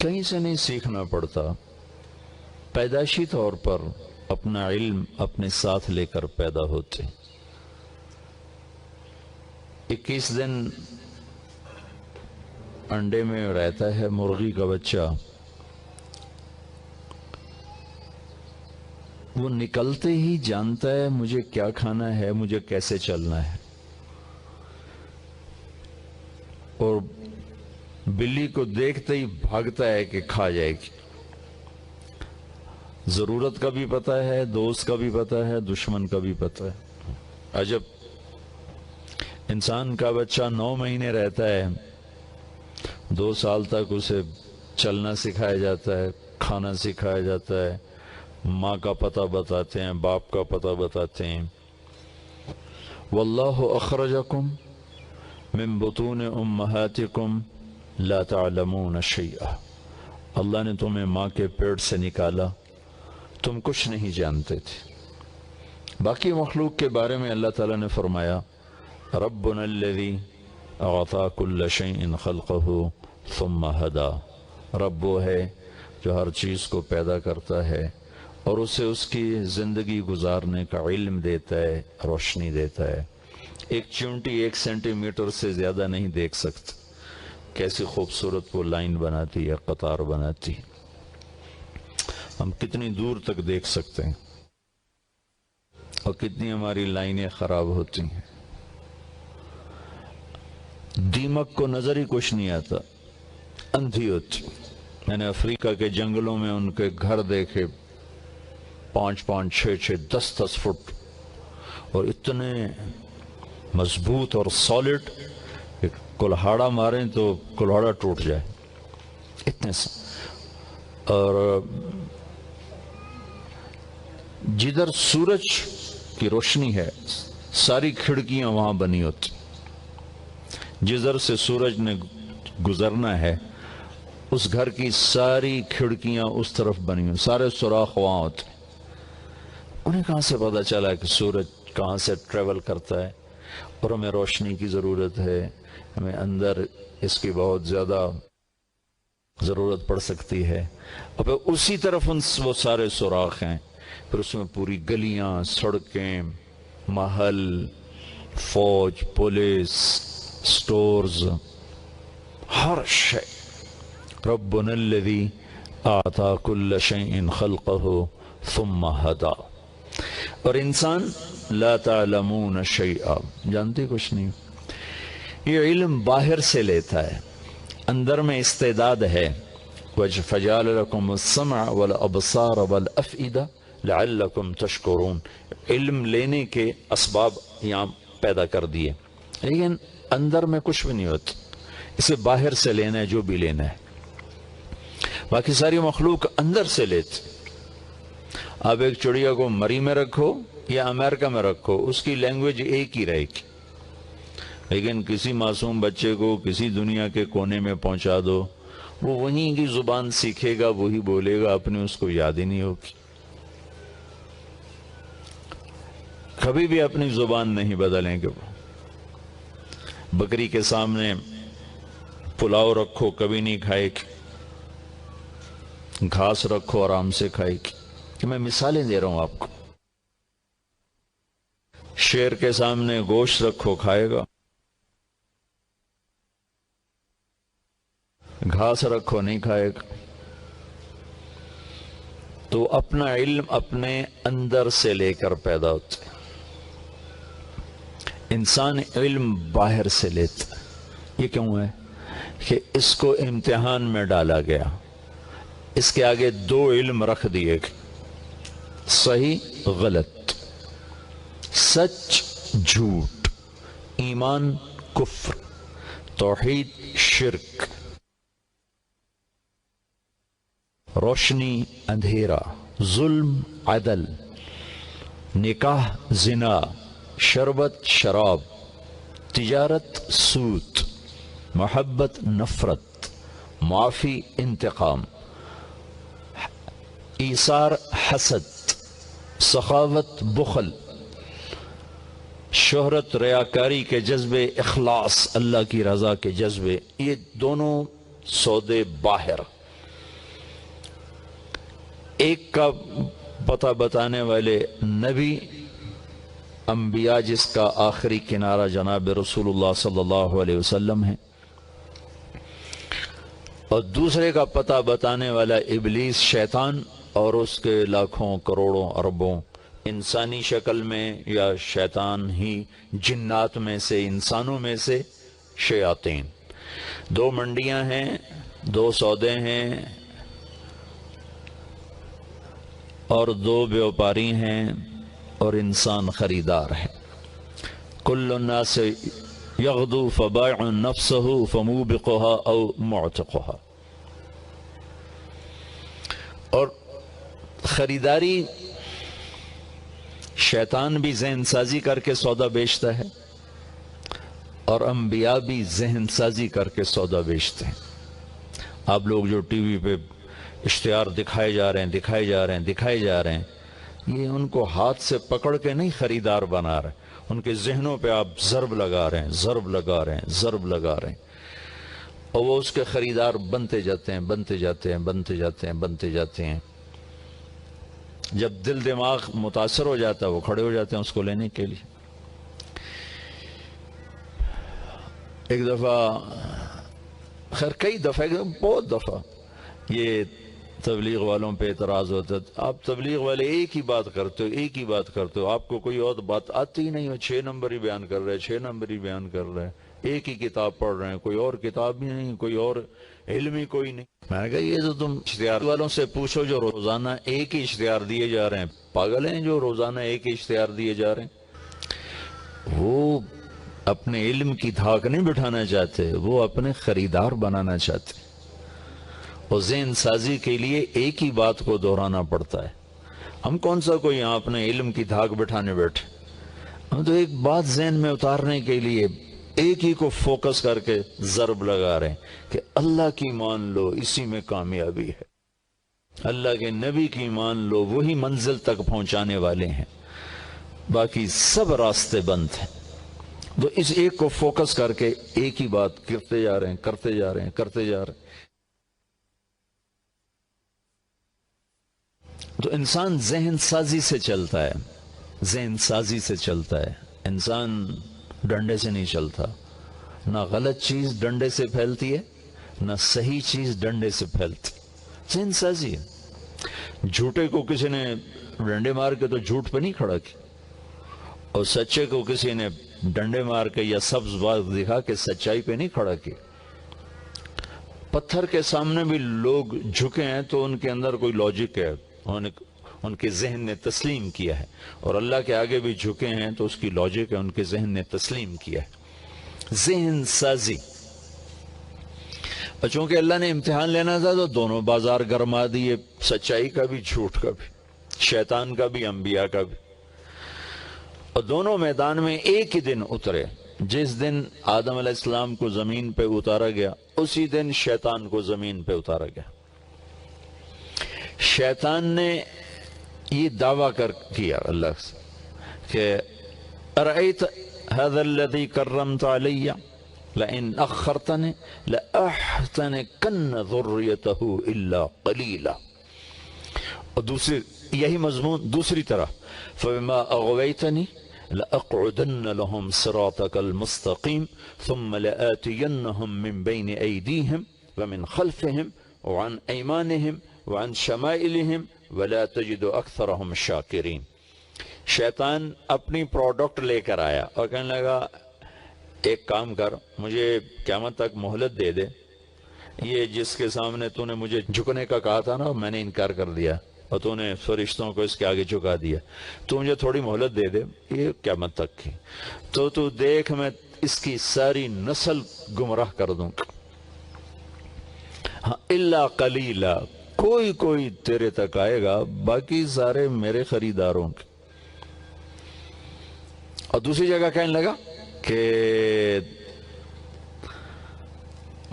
کہیں سے نہیں سیکھنا پڑتا، پیدائشی طور پر اپنا علم اپنے ساتھ لے کر پیدا ہوتے۔ 21 دن انڈے میں رہتا ہے مرغی کا بچہ، وہ نکلتے ہی جانتا ہے مجھے کیا کھانا ہے، مجھے کیسے چلنا ہے، اور بلی کو دیکھتے ہی بھاگتا ہے کہ کھا جائے گی۔ ضرورت کا بھی پتہ ہے، دوست کا بھی پتہ ہے، دشمن کا بھی پتہ ہے۔ عجب، انسان کا بچہ 9 مہینے رہتا ہے، 2 سال تک اسے چلنا سکھایا جاتا ہے، کھانا سکھایا جاتا ہے، ماں کا پتہ بتاتے ہیں، باپ کا پتہ بتاتے ہیں۔ واللہ اخرجکم من بطون امہاتکم لا تعلمون شیئا، اللہ نے تمہیں ماں کے پیٹ سے نکالا، تم کچھ نہیں جانتے تھے۔ باقی مخلوق کے بارے میں اللہ تعالیٰ نے فرمایا ربنا الذی اعطى كل شيء خلقه ثم هدى، رب وہ ہے جو ہر چیز کو پیدا کرتا ہے اور اسے اس کی زندگی گزارنے کا علم دیتا ہے، روشنی دیتا ہے۔ ایک چونٹی 1 سینٹی میٹر سے زیادہ نہیں دیکھ سکتے، کیسی خوبصورت وہ لائن بناتی ہے، قطار بناتی ہے، ہم کتنی دور تک دیکھ سکتے ہیں، اور کتنی ہماری لائنیں خراب ہوتی ہیں۔ دیمک کو نظر ہی کچھ نہیں آتا، اندھی ہوتی۔ میں نے افریقہ کے جنگلوں میں ان کے گھر دیکھے، 5-5 6-6 10-10 فٹ، اور اتنے مضبوط اور سالڈ کہ کلہاڑا ماریں تو کلہاڑا ٹوٹ جائے، اتنے سے۔ اور جدھر سورج کی روشنی ہے ساری کھڑکیاں وہاں بنی ہوتی، جدھر سے سورج نے گزرنا ہے اس گھر کی ساری کھڑکیاں اس طرف بنی ہوئی، سارے سوراخ وہاں ہوتے۔ انہیں کہاں سے پتا چلا کہ سورج کہاں سے ٹریول کرتا ہے، اور ہمیں روشنی کی ضرورت ہے، ہمیں اندر اس کی بہت زیادہ ضرورت پڑ سکتی ہے۔ اب اسی طرف وہ سارے سوراخ ہیں، پھر اس میں پوری گلیاں، سڑکیں، محل، فوج، پولیس، سٹورز، ہر شے۔ ربنا الذی اعطى كل شيء خلقه ثم هدى، اور انسان لا تعلمون شیئا، جانتے کچھ نہیں۔ یہ علم باہر سے لیتا ہے، اندر میں استعداد ہے۔ فَجَعَلَ لَكُمُ السَّمْعَ وَالْأَبْصَارَ وَالْأَفْئِدَةَ لَعَلَّكُمْ تَشْكُرُونَ، علم لینے کے اسباب یہاں پیدا کر دیے، لیکن اندر میں کچھ بھی نہیں ہوتا، اسے باہر سے لینا ہے جو بھی لینا ہے۔ باقی ساری مخلوق اندر سے لیتے۔ آپ ایک چڑیا کو مری میں رکھو یا امریکہ میں رکھو، اس کی لینگویج ایک ہی رہے گی، لیکن کسی معصوم بچے کو کسی دنیا کے کونے میں پہنچا دو، وہ وہیں کی زبان سیکھے گا، وہی بولے گا، اپنے اس کو یاد ہی نہیں ہوگی۔ کبھی بھی اپنی زبان نہیں بدلیں گے۔ بکری کے سامنے پلاؤ رکھو کبھی نہیں کھائے گی، گھاس رکھو آرام سے کھائے گی۔ کہ میں مثالیں دے رہا ہوں آپ کو۔ شیر کے سامنے گوشت رکھو کھائے گا، گھاس رکھو نہیں کھائے گا۔ تو اپنا علم اپنے اندر سے لے کر پیدا ہوتا ہے، انسان علم باہر سے لیتا۔ یہ کیوں ہے؟ کہ اس کو امتحان میں ڈالا گیا، اس کے آگے 2 علم رکھ دیے گئے، صحیح غلط، سچ جھوٹ، ایمان کفر، توحید شرک، روشنی اندھیرا، ظلم عدل، نکاح زنا، شربت شراب، تجارت سود، محبت نفرت، معافی انتقام، ایثار حسد، سخاوت بخل، شہرت ریاکاری کے جذبے، اخلاص اللہ کی رضا کے جذبے، یہ دونوں سودے باہر، ایک کا پتہ بتانے والے نبی انبیاء جس کا آخری کنارہ جناب رسول اللہ صلی اللہ علیہ وسلم ہے، اور دوسرے کا پتہ بتانے والا ابلیس شیطان اور اس کے لاکھوں کروڑوں اربوں انسانی شکل میں یا شیطان ہی جنات میں سے انسانوں میں سے شیاطین۔ دو منڈیاں ہیں، دو سودے ہیں اور دو بیوپاری ہیں اور انسان خریدار ہے۔ کل الناس یغدو فبائع نفسہ فموبقها او معتقها۔ اور خریداری شیطان بھی ذہن سازی کر کے سودا بیچتا ہے اور انبیاء بھی ذہن سازی کر کے سودا بیچتے ہیں۔ آپ لوگ جو ٹی وی پہ اشتہار دکھائے جا رہے ہیں، یہ ان کو ہاتھ سے پکڑ کے نہیں خریدار بنا رہے، ان کے ذہنوں پہ آپ ضرب لگا رہے ہیں اور وہ اس کے خریدار بنتے جاتے ہیں۔ جب دل دماغ متاثر ہو جاتا ہے وہ کھڑے ہو جاتے ہیں اس کو لینے کے لیے۔ ایک دفعہ، خیر کئی دفعہ، بہت دفعہ یہ تبلیغ والوں پہ اعتراض ہوتا ہے، آپ تبلیغ والے ایک ہی بات کرتے ہو، آپ کو کوئی اور بات آتی ہی نہیں ہو، 6 نمبر ہی بیان کر رہے ہیں، ایک ہی کتاب پڑھ رہے ہیں، کوئی اور کتاب ہی نہیں، کوئی اور علم ہی کوئی نہیں۔ میں نے کہا یہ تو تم اشتہار والوں سے پوچھو جو روزانہ ایک ہی اشتہار دیے جا رہے ہیں، پاگل ہیں جو روزانہ ایک ہی اشتہار دیے جا رہے ہیں۔ وہ اپنے علم کی دھاک نہیں بٹھانا چاہتے، وہ اپنے خریدار بنانا چاہتے، اور ذہن سازی کے لیے ایک ہی بات کو دہرانا پڑتا ہے۔ ہم کون سا کوئی یہاں اپنے علم کی دھاک بٹھانے بیٹھے، ہم تو ایک بات ذہن میں اتارنے کے لیے ایک ہی کو فوکس کر کے ضرب لگا رہے ہیں کہ اللہ کی مان لو، اسی میں کامیابی ہے، اللہ کے نبی کی مان لو، وہی منزل تک پہنچانے والے ہیں، باقی سب راستے بند ہیں۔ تو اس ایک کو فوکس کر کے ایک ہی بات کرتے جا رہے ہیں۔ تو انسان ذہن سازی سے چلتا ہے، انسان ڈنڈے سے نہیں چلتا، نہ غلط چیز ڈنڈے سے پھیلتی ہے، نہ صحیح چیز ڈنڈے سے پھیلتی، ذہن سازی ہے۔ جھوٹے کو کسی نے ڈنڈے مار کے تو جھوٹ پہ نہیں کھڑا کیا، اور سچے کو کسی نے ڈنڈے مار کے یا سبز بات دکھا کے سچائی پہ نہیں کھڑا کیا۔ پتھر کے سامنے بھی لوگ جھکے ہیں تو ان کے اندر کوئی لاجک ہے، ان کے ذہن نے تسلیم کیا ہے، اور اللہ کے آگے بھی جھکے ہیں تو اس کی لاجک ہے، ان کے ذہن نے تسلیم کیا ہے۔ ذہن سازی، اور چونکہ اللہ نے امتحان لینا تھا تو دونوں بازار گرما دیے، سچائی کا بھی جھوٹ کا بھی، شیطان کا بھی انبیاء کا بھی، اور دونوں میدان میں ایک ہی دن اترے۔ جس دن آدم علیہ السلام کو زمین پہ اتارا گیا اسی دن شیطان کو زمین پہ اتارا گیا۔ شیطان نے یہ دعویٰ کیا اللہ سے کہ ارأیت هذا الذی کرمت علی لئن اخرتنی لأحتنکن ذریتہ الا قلیلا، اور یہی مضمون دوسری طرح فبما اغویتنی لأقعدن لهم صراطك المستقیم ثم لآتینہم من بین ایدیہم ومن خلفہم وعن ایمانہم وعن شمائلہم ولا تجد اکثرہم شاکرین۔ شیطان اپنی پروڈکٹ لے کر آیا اور کہنے لگا ایک کام کر، مجھے قیامت تک مہلت دے دے، یہ جس کے سامنے تو نے مجھے جھکنے کا کہا تھا نا، میں نے انکار کر دیا اور تو نے فرشتوں کو اس کے آگے جھکا دیا، تو مجھے تھوڑی مہلت دے دے، یہ قیامت تک کی، تو دیکھ میں اس کی ساری نسل گمراہ کر دوں، ہاں الا قلیلا، کوئی تیرے تک آئے گا، باقی سارے میرے خریداروں کے۔ اور دوسری جگہ کہنے لگا کہ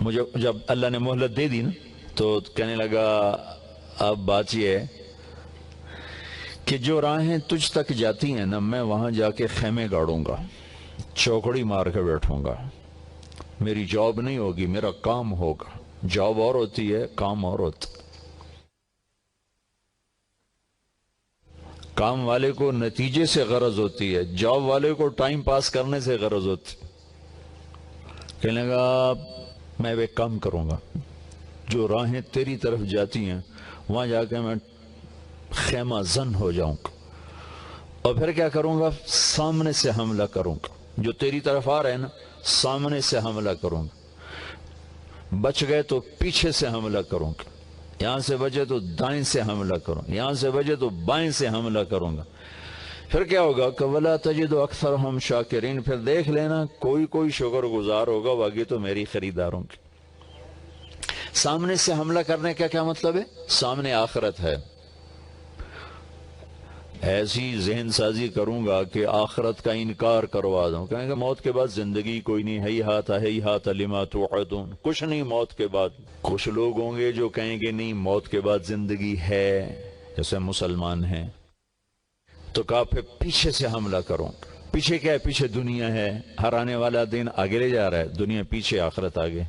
مجھے جب اللہ نے مہلت دے دی نا تو کہنے لگا اب بات یہ ہے کہ جو راہیں تجھ تک جاتی ہیں نا، میں وہاں جا کے خیمے گاڑوں گا، چوکڑی مار کے بیٹھوں گا، میری جاب نہیں ہوگی، میرا کام ہوگا۔ جاب اور ہوتی ہے، کام اور ہوتا ہے۔ کام والے کو نتیجے سے غرض ہوتی ہے، جاب والے کو ٹائم پاس کرنے سے غرض ہوتی. کہنے لگا میں ایک کام کروں گا، جو راہیں تیری طرف جاتی ہیں وہاں جا کے میں خیمہ زن ہو جاؤں گا، اور پھر کیا کروں گا، سامنے سے حملہ کروں گا. جو تیری طرف آ رہے ہیں نا، سامنے سے حملہ کروں گا. بچ گئے تو پیچھے سے حملہ کروں گا، یہاں سے بچے تو دائیں سے حملہ کروں، یہاں سے بچے تو بائیں سے حملہ کروں گا. پھر کیا ہوگا کہ وَلَا تَجِدُ أَكْثَرَهُمْ شَاكِرِينَ، پھر دیکھ لینا کوئی شکر گزار ہوگا، باقی تو میری خریداروں کی. سامنے سے حملہ کرنے کا کیا مطلب ہے؟ سامنے آخرت ہے، ایسی ذہن سازی کروں گا کہ آخرت کا انکار کروا دوں. کہیں گے موت کے بعد زندگی کوئی نہیں، ہیہات لما توعدون، کچھ نہیں موت کے بعد. کچھ لوگ ہوں گے جو کہیں گے نہیں موت کے بعد زندگی ہے، جیسے مسلمان ہیں. تو کہا پھر پیچھے سے حملہ کروں. پیچھے کیا ہے؟ پیچھے دنیا ہے، ہر آنے والا دن آگے لے جا رہا ہے، دنیا پیچھے آخرت آگے.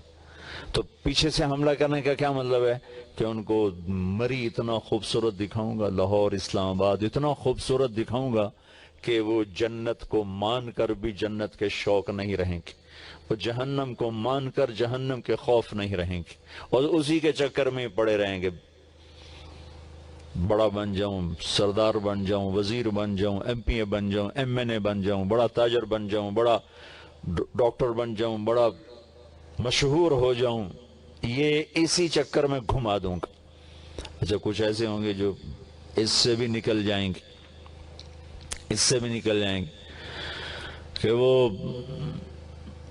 تو پیچھے سے حملہ کرنے کا کیا مطلب ہے کہ ان کو مری اتنا خوبصورت دکھاؤں گا، لاہور اسلام آباد اتنا خوبصورت دکھاؤں گا کہ وہ جنت کو مان کر بھی جنت کے شوق نہیں رہیں گے، وہ جہنم کو مان کر جہنم کے خوف نہیں رہیں گے، اور اسی کے چکر میں پڑے رہیں گے. بڑا بن جاؤں، سردار بن جاؤں، وزیر بن جاؤں، ایم پی اے بن جاؤں، ایم این اے بن جاؤں، بڑا تاجر بن جاؤں، بڑا ڈاکٹر بن جاؤں، بڑا مشہور ہو جاؤں، یہ اسی چکر میں گھما دوں گا. اچھا کچھ ایسے ہوں گے جو اس سے بھی نکل جائیں گے، اس سے بھی نکل جائیں گے کہ وہ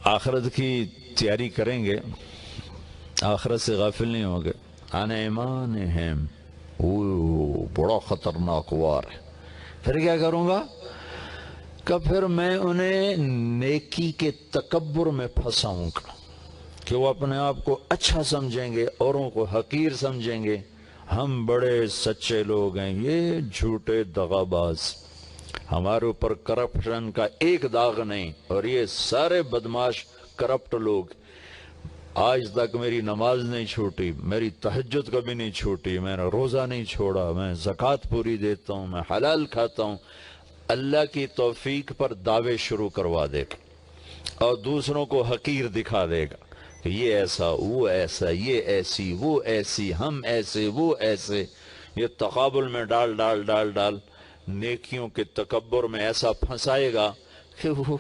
آخرت کی تیاری کریں گے، آخرت سے غافل نہیں ہوں گے. عن ایمانہم، بڑا خطرناک وار ہے. پھر کیا کروں گا کہ پھر میں انہیں نیکی کے تکبر میں پھنساؤں گا کہ وہ اپنے آپ کو اچھا سمجھیں گے، اوروں کو حقیر سمجھیں گے. ہم بڑے سچے لوگ ہیں، یہ جھوٹے دغاباز، ہمارے اوپر کرپشن کا ایک داغ نہیں، اور یہ سارے بدماش کرپٹ لوگ. آج تک میری نماز نہیں چھوٹی، میری تہجد کبھی نہیں چھوٹی، میں نے روزہ نہیں چھوڑا، میں زکوٰۃ پوری دیتا ہوں، میں حلال کھاتا ہوں. اللہ کی توفیق پر دعوے شروع کروا دے گا اور دوسروں کو حقیر دکھا دے گا کہ یہ ایسا، وہ ایسا، یہ ایسی، وہ ایسی، ہم ایسے، وہ ایسے. یہ تقابل میں ڈال ڈال ڈال ڈال نیکیوں کے تکبر میں ایسا پھنسائے گا کہ وہ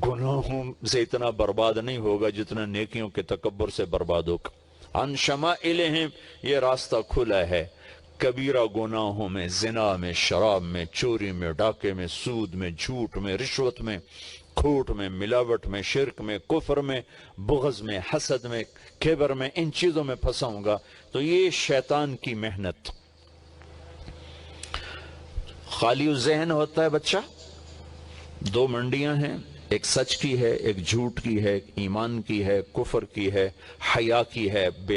گناہوں سے اتنا برباد نہیں ہوگا جتنا نیکیوں کے تکبر سے برباد ہوگا. عن شمائلہم، یہ راستہ کھلا ہے کبیرہ گناہوں میں، زنا میں، شراب میں، چوری میں، ڈاکے میں، سود میں، جھوٹ میں، رشوت میں، کھوٹ میں، ملاوٹ میں، شرک میں، کفر میں، بغض میں، حسد میں، کبر میں. ان چیزوں میں پھنساؤں گا. تو یہ شیطان کی محنت. خالی ذہن ہوتا ہے بچہ، دو منڈیاں ہیں، ایک سچ کی ہے، ایک جھوٹ کی ہے، ایک ایمان کی ہے، کفر کی ہے، حیا کی ہے.